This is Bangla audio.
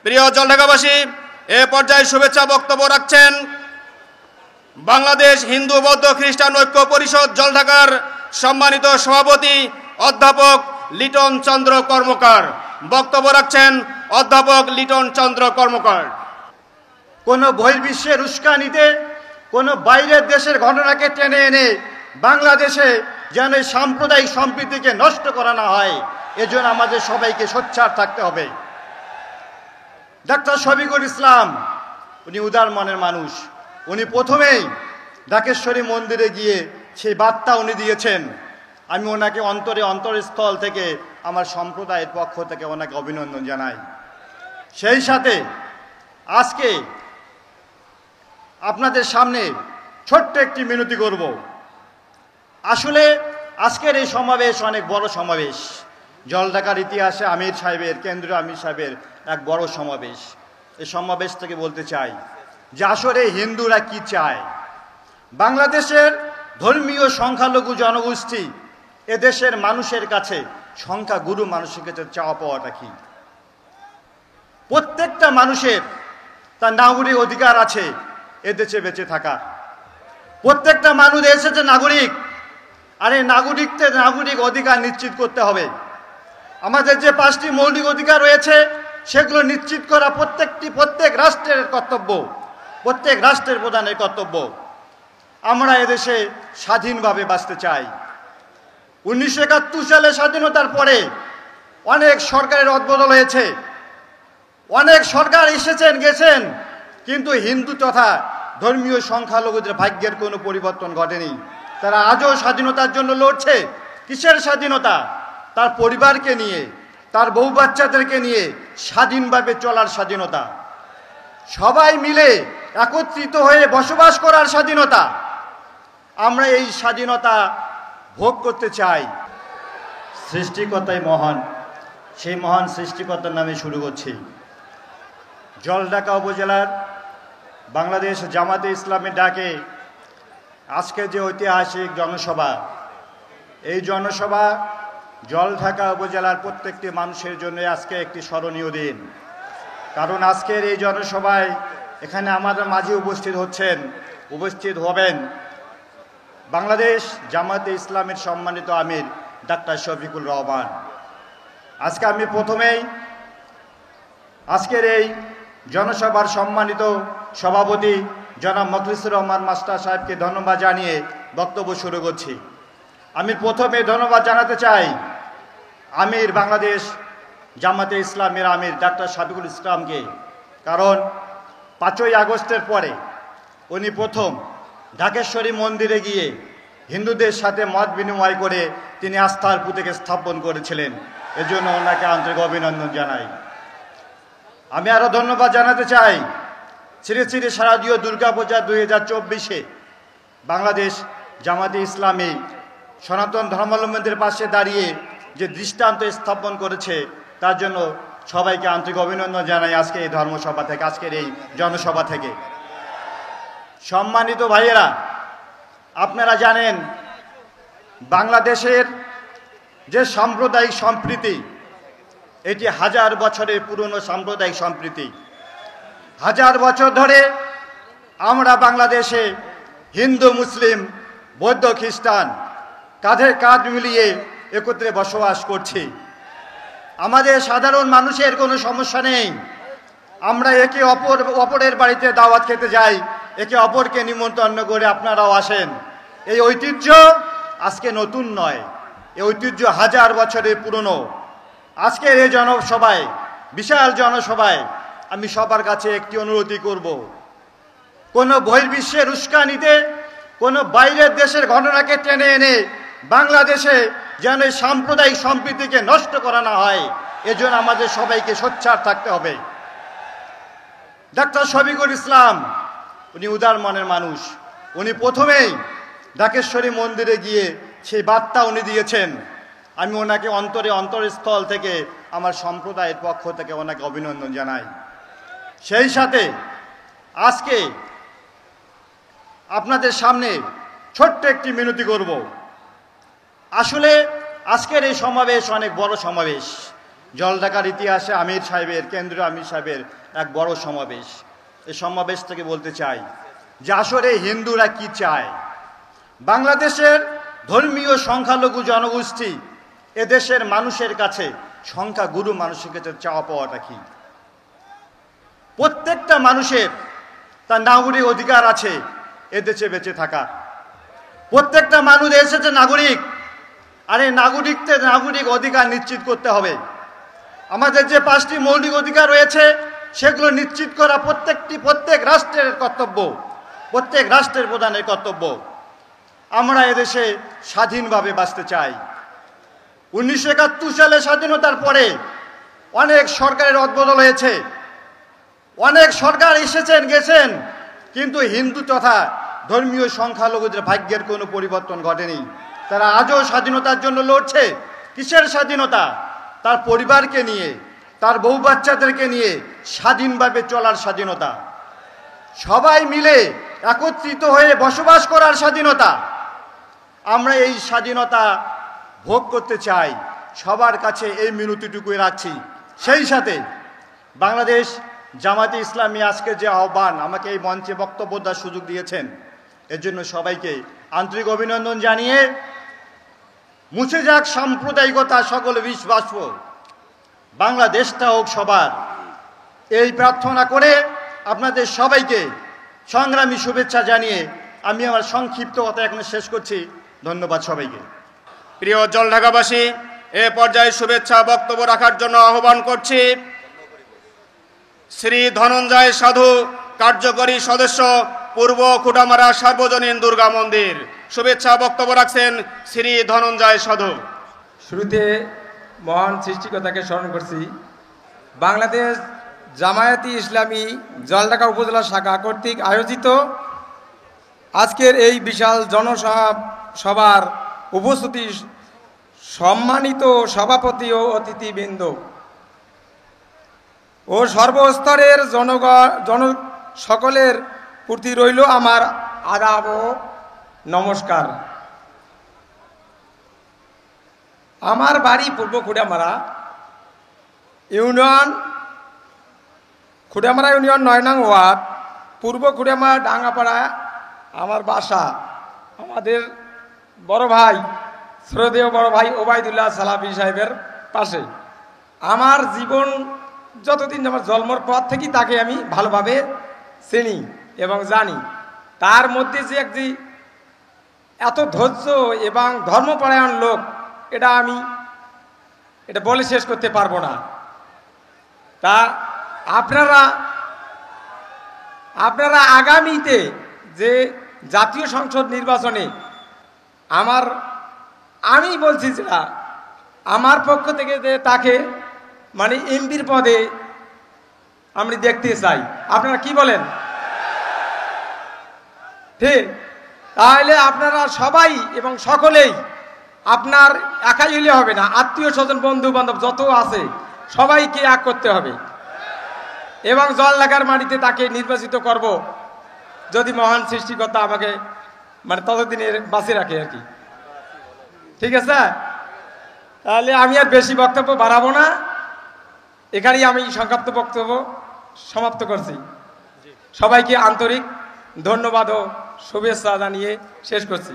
প্রিয় জলঢাকাবাসী, এ পর্যায়ে শুভেচ্ছা বক্তব্য রাখছেন বাংলাদেশ হিন্দু বৌদ্ধ খ্রিস্টান ঐক্য পরিষদ জলঢাকার সম্মানিত সভাপতি অধ্যাপক লিটন চন্দ্র কর্মকার। বক্তব্য রাখছেন অধ্যাপক লিটন চন্দ্র কর্মকার। কোনো বহির্বিশ্বের উস্কানিতে, কোনো বাইরের দেশের ঘটনাকে টেনে এনে বাংলাদেশে যেন সাম্প্রদায়িক সম্প্রীতিকে নষ্ট করা না হয়, এজন্য আমাদের সবাইকে সোচ্চার থাকতে হবে। ডাক্তার শফিকুল ইসলাম উনি উদার মনের মানুষ। উনি প্রথমেই ঢাকেশ্বরী মন্দিরে গিয়ে সেই বার্তা উনি দিয়েছেন। আমি ওনাকে অন্তরস্থল থেকে আমার সম্প্রদায়ের পক্ষ থেকে ওনাকে অভিনন্দন জানাই। সেই সাথে আজকে আপনাদের সামনে ছোট্ট একটি মিনতি করব। আসলে আজকের এই সমাবেশ অনেক বড় সমাবেশ। জলঢাকার ইতিহাসে আমির সাহেবের, কেন্দ্রীয় আমির সাহেবের এক বড় সমাবেশ। এই সমাবেশ থেকে বলতে চাই যে আসলে হিন্দুরা কি চায়। বাংলাদেশের ধর্মীয় সংখ্যালঘু জনগোষ্ঠী এদেশের মানুষের কাছে, সংখ্যাগুরু মানুষের কাছে চাওয়া পাওয়াটা কি? প্রত্যেকটা মানুষের তার নাগরিক অধিকার আছে এদেশে বেঁচে থাকা। প্রত্যেকটা মানুষ এসেছে নাগরিক, আর এই নাগরিক অধিকার নিশ্চিত করতে হবে। আমাদের যে 5টি মৌলিক অধিকার রয়েছে সেগুলো নিশ্চিত করা প্রত্যেক রাষ্ট্রের কর্তব্য, প্রত্যেক রাষ্ট্রের প্রধানের কর্তব্য। আমরা এদেশে স্বাধীনভাবে বাঁচতে চাই। 1971 সালে স্বাধীনতার পরে অনেক সরকারের অদবদল হয়েছে, অনেক সরকার এসেছেন গেছেন, কিন্তু হিন্দু তথা ধর্মীয় সংখ্যালঘুদের ভাগ্যের কোনো পরিবর্তন ঘটেনি। তারা আজও স্বাধীনতার জন্য লড়ছে। কিসের স্বাধীনতা? তার পরিবারকে নিয়ে, তার বউ বাচ্চাদেরকে নিয়ে স্বাধীনভাবে চলার স্বাধীনতা, সবাই মিলে একত্রিত হয়ে বসবাস করার স্বাধীনতা। আমরা এই স্বাধীনতা ভোগ করতে চাই। সৃষ্টিকর্তাই মহান, সেই মহান সৃষ্টিকর্তার নামে শুরু করছি। জলঢাকা উপজেলার বাংলাদেশ জামাতে ইসলামের ডাকে আজকে যে ঐতিহাসিক জনসভা, এই জনসভা জলঢাকা উপজেলার প্রত্যেকটি মানুষের জন্য আজকে একটি স্মরণীয় দিন। কারণ আজকের এই জনসভায় এখানে আমাদের মাঝে উপস্থিত হবেন বাংলাদেশ জামাতে ইসলামের সম্মানিত আমির ডাক্তার শফিকুল রহমান। আজকে আমি প্রথমেই আজকের এই জনসভার সম্মানিত সভাপতি জনাব মখলিসুর রহমান মাস্টার সাহেবকে ধন্যবাদ জানিয়ে বক্তব্য শুরু করছি। আমি প্রথমে ধন্যবাদ জানাতে চাই আমির বাংলাদেশ জামাতে ইসলামের আমির ডাক্তার শফিকুল ইসলামকে। কারণ 5ই আগস্টের পরে উনি প্রথম ঢাকেশ্বরী মন্দিরে গিয়ে হিন্দুদের সাথে মত বিনিময় করে তিনি আস্থার প্রতীকে স্থাপন করেছিলেন। এজন্য ওনাকে আন্তরিক অভিনন্দন জানাই। আমি আরও ধন্যবাদ জানাতে চাই শ্রী শ্রী শারদীয় দুর্গাপূজা 2024-এ বাংলাদেশ জামাতে ইসলামী সনাতন ধর্মাবলম্বীদের পাশে দাঁড়িয়ে যে দৃষ্টান্ত স্থাপন করেছে, তার জন্য সবাইকে আন্তরিক অভিনন্দন জানাই আজকে এই ধর্মসভা থেকে, আজকের এই জনসভা থেকে। সম্মানিত ভাইয়েরা, আপনারা জানেন বাংলাদেশের যে সাম্প্রদায়িক সম্প্রীতি, এটি 1000 বছরের পুরনো সাম্প্রদায়িক সম্প্রীতি। 1000 বছর ধরে আমরা বাংলাদেশে হিন্দু, মুসলিম, বৌদ্ধ, খ্রিস্টান কাঁধে কাঁধ মিলিয়ে একত্রে বসবাস করছি। আমাদের সাধারণ মানুষের কোনো সমস্যা নেই। আমরা একে অপরের বাড়িতে দাওয়াত খেতে যাই, একে অপরকে নিমন্ত্রণ করে আপনারাও আসেন। এই ঐতিহ্য আজকে নতুন নয়, এই ঐতিহ্য 1000 বছরের পুরনো। আজকের এই জনসভায়, বিশাল জনসভায় আমি সবার কাছে একটি অনুরোধ করব, কোনো বহির্বিশ্বের উস্কানিতে, কোনো বাইরের দেশের ঘটনাকে টেনে এনে বাংলাদেশে যেন সাম্প্রদায়িক সম্প্রীতিকে নষ্ট করা না হয়, এজন্য আমাদের সবাইকে সোচ্চার থাকতে হবে। ডাক্তার শফিকুল ইসলাম উনি উদার মনের মানুষ। উনি প্রথমেই ঢাকেশ্বরী মন্দিরে গিয়ে সেই বার্তা উনি দিয়েছেন। আমি ওনাকে অন্তরস্থল থেকে আমার সম্প্রদায়ের পক্ষ থেকে ওনাকে অভিনন্দন জানাই। সেই সাথে আজকে আপনাদের সামনে ছোট্ট একটি মিনতি করব। আসলে আজকের এই সমাবেশ অনেক বড় সমাবেশ। জলঢাকার ইতিহাসে আমির সাহেবের, কেন্দ্রীয় আমির সাহেবের এক বড় সমাবেশ। এই সমাবেশ থেকে বলতে চাই যে আসলে হিন্দুরা কি চায়। বাংলাদেশের ধর্মীয় সংখ্যালঘু জনগোষ্ঠী এদেশের মানুষের কাছে, সংখ্যাগুরু মানুষের কাছে চাওয়া পাওয়াটা কি? প্রত্যেকটা মানুষের তার নাগরিক অধিকার আছে এদেশে বেঁচে থাকা। প্রত্যেকটা মানুষ এসেছে নাগরিক, আর এই নাগরিক অধিকার নিশ্চিত করতে হবে। আমাদের যে 5টি মৌলিক অধিকার রয়েছে সেগুলো নিশ্চিত করা প্রত্যেক রাষ্ট্রের কর্তব্য, প্রত্যেক রাষ্ট্রের প্রধানের কর্তব্য। আমরা এদেশে স্বাধীনভাবে বাঁচতে চাই। 1971 সালে স্বাধীনতার পরে অনেক সরকারের অদবদল হয়েছে, অনেক সরকার এসেছেন গেছেন, কিন্তু হিন্দু তথা ধর্মীয় সংখ্যালঘুদের ভাগ্যের কোনো পরিবর্তন ঘটেনি। তারা আজও স্বাধীনতার জন্য লড়ছে। কিসের স্বাধীনতা? তার পরিবারকে নিয়ে, তার বউ বাচ্চাদেরকে নিয়ে স্বাধীনভাবে চলার স্বাধীনতা, সবাই মিলে একত্রিত হয়ে বসবাস করার স্বাধীনতা। আমরা এই স্বাধীনতা ভোগ করতে চাই। সবার কাছে এই মিনতিটুকুই রাখছি। সেই সাথে বাংলাদেশ জামায়াতে ইসলামী আজকে যে আহ্বান, আমাকে এই মঞ্চে বক্তব্য দেওয়ার সুযোগ দিয়েছেন, এর জন্য সবাইকে আন্তরিক অভিনন্দন জানিয়ে মুছে যাক সাম্প্রদায়িকতা, সকল বিশ্বাস, বাংলাদেশটা হোক সবার, এই প্রার্থনা করে আপনাদের সবাইকে সংগ্রামী শুভেচ্ছা জানিয়ে আমি আমার সংক্ষিপ্ত কথা এখানে শেষ করছি। ধন্যবাদ সবাইকে। প্রিয় জলঢাকাবাসী, এ পর্যায়ে শুভেচ্ছা বক্তব্য রাখার জন্য আহ্বান করছি শ্রী ধনঞ্জয় সাধু, কার্যকরী সদস্য, পূর্ব খুঁটামারা সার্বজনীন দুর্গা মন্দির। শুভেচ্ছা বক্তব্য রাখছেন শ্রী ধনঞ্জয় সাধু। শুরুতে মহান সৃষ্টিকর্তাকে স্মরণ করছি। বাংলাদেশ জামায়াতে ইসলামী জলঢাকা উপজেলা শাখা কর্তৃক আয়োজিত আজকের এই বিশাল জনসভার উপস্থিতি সম্মানিত সভাপতি ও অতিথিবৃন্দ ও সর্বস্তরের জন সকলের প্রতি রইল আমার আদাব ও নমস্কার। আমার বাড়ি পূর্ব খুঁড়ামারা ইউনিয়ন, খুঁড়ামারা ইউনিয়ন 9 নং ওয়ার্ড, পূর্ব খুঁড়ামারা ডাঙ্গাপাড়া আমার বাসা। আমাদের বড় ভাই, শ্রদ্ধেয় বড় ভাই ওবায়দুল্লাহ সালাফি সাহেবের পাশে। আমার জীবন যতদিন আমার জন্মের পর থেকেই তাকে আমি ভালোভাবে চিনি এবং জানি। তার মধ্যে যে একটি এত ধৈর্য এবং ধর্মপরায়ণ লোক, এটা বলে শেষ করতে পারবো না। তা আপনারা আগামীতে যে জাতীয় সংসদ নির্বাচনে আমি বলছি যেটা আমার পক্ষ থেকে যে তাকে মানে এমপির পদে আমি দেখতে চাই। আপনারা কি বলেন? ঠিক। তাহলে আপনারা সবাই এবং সকলেই, আপনার একাই হলে হবে না, আত্মীয় স্বজন বন্ধু বান্ধব যত আছে সবাইকে এক করতে হবে এবং জলঢাকার মাটিতে তাকে নির্বাচিত করব, যদি মহান সৃষ্টিকর্তা আমাকে মানে ততদিনের বাঁচিয়ে রাখে আর কি। ঠিক আছে? তাহলে আমি আর বেশি বক্তব্য বাড়াবো না, এখানেই আমি সংক্ষিপ্ত বক্তব্য সমাপ্ত করছি। সবাইকে আন্তরিক ধন্যবাদ ও শুভেচ্ছা জানিয়ে শেষ করছি।